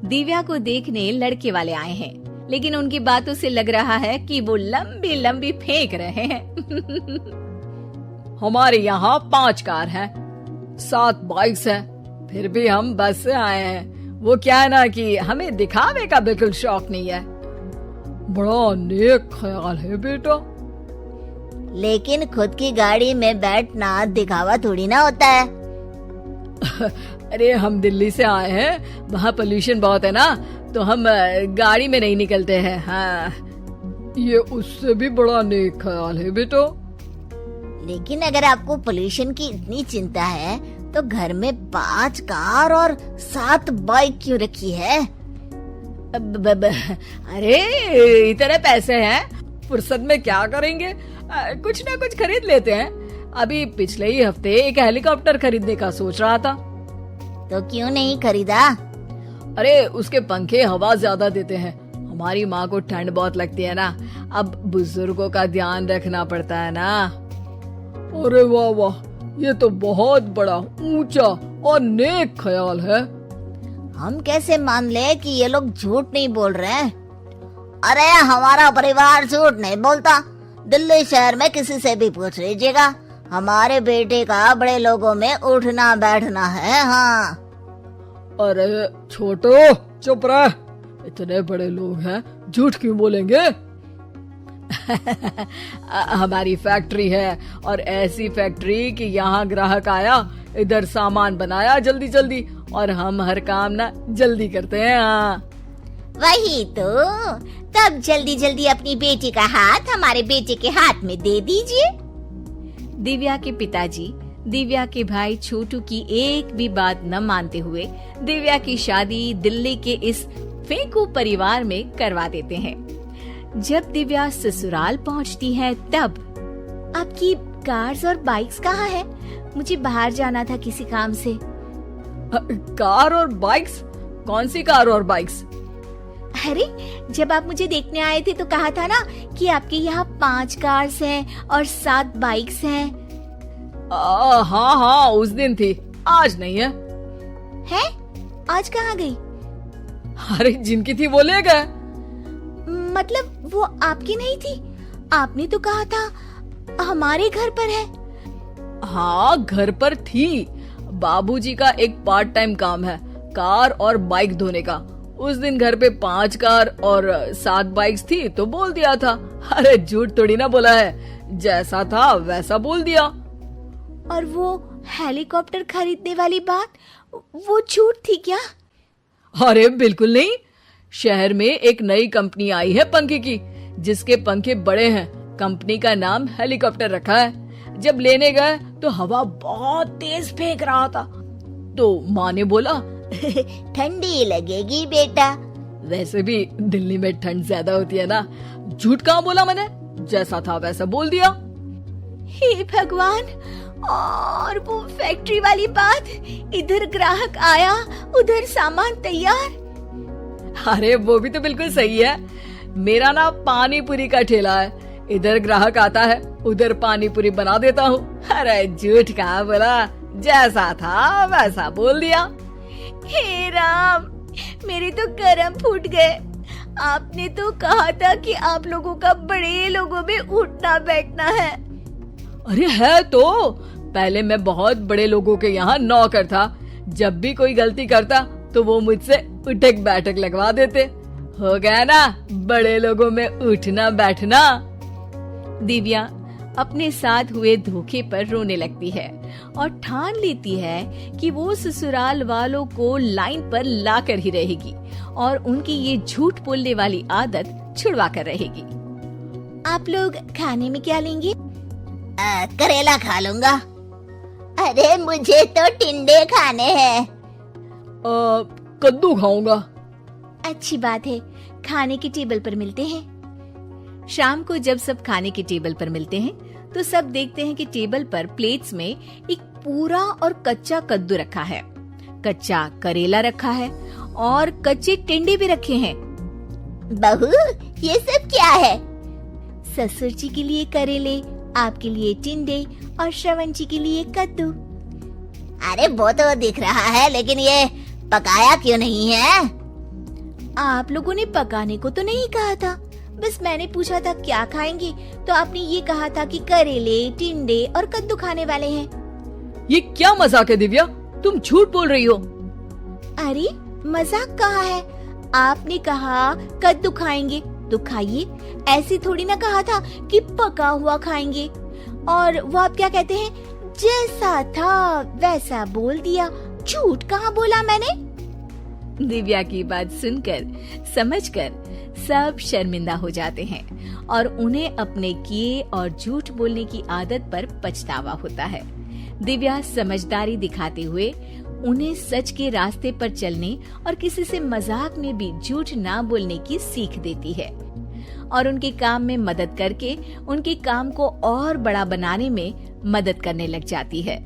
दिव्या को देखने लड़के वाले आए हैं, लेकिन उनकी बातों से लग रहा है कि वो लंबी लंबी फेंक रहे हैं। हमारे यहाँ 5 कार है, 7 बाइक्स है, फिर भी हम बस से आए हैं। वो क्या है ना कि हमें दिखावे का बिल्कुल शौक नहीं है। बड़ा नेक ख्याल है बेटा। लेकिन खुद की गाड़ी में बैठना दिखावा थोड़ी ना होता है। अरे हम दिल्ली से आए हैं, वहाँ पोल्यूशन बहुत है ना, तो हम गाड़ी में नहीं निकलते हैं। हाँ, ये उससे भी बड़ा नेक ख्याल है बेटा। लेकिन अगर आपको पोल्यूशन की इतनी चिंता है तो घर में 5 कार और 7 बाइक क्यों रखी है? अरे इतने पैसे हैं, फुर्सत में क्या करेंगे, कुछ ना कुछ खरीद लेते हैं। अभी पिछले ही हफ्ते एक हेलीकॉप्टर खरीदने का सोच रहा था। तो क्यों नहीं खरीदा? अरे उसके पंखे हवा ज्यादा देते हैं, हमारी माँ को ठंड बहुत लगती है ना, अब बुजुर्गों का ध्यान रखना पड़ता है ना। अरे वाह वाह, ये तो बहुत बड़ा ऊंचा और नेक ख्याल है। हम कैसे मान ले कि ये लोग झूठ नहीं बोल रहे हैं? अरे हमारा परिवार झूठ नहीं बोलता। दिल्ली शहर में किसी से भी पूछ लीजिएगा, हमारे बेटे का बड़े लोगों में उठना बैठना है। हाँ। अरे छोटो चुप रह, इतने बड़े लोग हैं, झूठ क्यों बोलेंगे? हमारी फैक्ट्री है, और ऐसी फैक्ट्री कि यहाँ ग्राहक आया, इधर सामान बनाया जल्दी जल्दी, और हम हर काम ना जल्दी करते हैं। हाँ वही तो, तब जल्दी जल्दी अपनी बेटी का हाथ हमारे बेटे के हाथ में दे दीजिए। दिव्या के पिताजी दिव्या के भाई छोटू की एक भी बात न मानते हुए दिव्या की शादी दिल्ली के इस फेंकू परिवार में करवा देते हैं। जब दिव्या ससुराल पहुंचती है तब आपकी कार्स और बाइक्स कहाँ है? मुझे बाहर जाना था किसी काम से। कार और बाइक्स? कौन सी कार और बाइक्स? अरे जब आप मुझे देखने आए थे तो कहा था ना कि आपके यहाँ 5 कार्स हैं और 7 बाइक्स हैं। हाँ हाँ उस दिन थी, आज नहीं है। है? आज कहाँ गई? अरे जिनकी थी वो ले गए। मतलब वो आपकी नहीं थी? आपने तो कहा था हमारे घर पर है। हाँ घर पर थी, बाबूजी का एक पार्ट टाइम काम है कार और बाइक धोने का। उस दिन घर पे 5 कार और 7 बाइक्स थी तो बोल दिया था। अरे झूठ थोड़ी ना बोला है, जैसा था वैसा बोल दिया। और वो हेलीकॉप्टर खरीदने वाली बात, वो झूठ थी क्या? अरे बिल्कुल नहीं, शहर में एक नई कंपनी आई है पंखे की, जिसके पंखे बड़े हैं। कंपनी का नाम हेलीकॉप्टर रखा है। जब लेने गए तो हवा बहुत तेज फेंक रहा था, तो माँ ने बोला ठंडी लगेगी बेटा। वैसे भी दिल्ली में ठंड ज्यादा होती है ना। झूठ कहाँ बोला मैंने, जैसा था वैसा बोल दिया। हे भगवान, और वो फैक्ट्री वाली बात, इधर ग्राहक आया उधर सामान तैयार। अरे वो भी तो बिल्कुल सही है। मेरा ना पानी पूरी का ठेला है, इधर ग्राहक आता है उधर पानी पूरी बना देता हूँ। अरे झूठ कहाँ बोला, जैसा था वैसा बोल दिया। हे राम, मेरे तो कर्म फूट गए। आपने तो कहा था कि आप लोगों का बड़े लोगों में उठना बैठना है। अरे है तो, पहले मैं बहुत बड़े लोगों के यहाँ नौकर था। जब भी कोई गलती करता तो वो मुझसे उठक बैठक लगवा देते। हो गया ना बड़े लोगों में उठना बैठना। दिव्या अपने साथ हुए धोखे पर रोने लगती है और ठान लेती है कि वो ससुराल वालों को लाइन पर लाकर ही रहेगी और उनकी ये झूठ बोलने वाली आदत छुड़वा कर रहेगी। आप लोग खाने में क्या लेंगे? करेला खा लूंगा। अरे मुझे तो टिंडे खाने हैं। कद्दू खाऊंगा। अच्छी बात है, खाने के टेबल पर मिलते हैं। शाम को जब सब खाने के टेबल पर मिलते हैं तो सब देखते हैं कि टेबल पर प्लेट्स में एक पूरा और कच्चा कद्दू रखा है, कच्चा करेला रखा है और कच्चे टिंडे भी रखे हैं। बहू ये सब क्या है? ससुर जी के लिए करेले, आपके लिए टिंडे और श्रवण जी के लिए कद्दू। अरे वो तो दिख रहा है, लेकिन ये पकाया क्यों नहीं है? आप लोगों ने पकाने को तो नहीं कहा था, बस मैंने पूछा था क्या खाएंगे, तो आपने ये कहा था कि करेले, टिंडे और कद्दू खाने वाले हैं। ये क्या मजाक है दिव्या, तुम झूठ बोल रही हो। अरे मजाक कहा है, आपने कहा कद्दू खाएंगे तो खाइए, ऐसी थोड़ी ना कहा था कि पका हुआ खाएंगे। और वो आप क्या कहते हैं, जैसा था वैसा बोल दिया, झूठ कहाँ बोला मैंने। दिव्या की बात सुनकर, समझकर सब शर्मिंदा हो जाते हैं और उन्हें अपने किए और झूठ बोलने की आदत पर पछतावा होता है। दिव्या समझदारी दिखाते हुए उन्हें सच के रास्ते पर चलने और किसी से मजाक में भी झूठ ना बोलने की सीख देती है और उनके काम में मदद करके उनके काम को और बड़ा बनाने में मदद करने लग जाती है।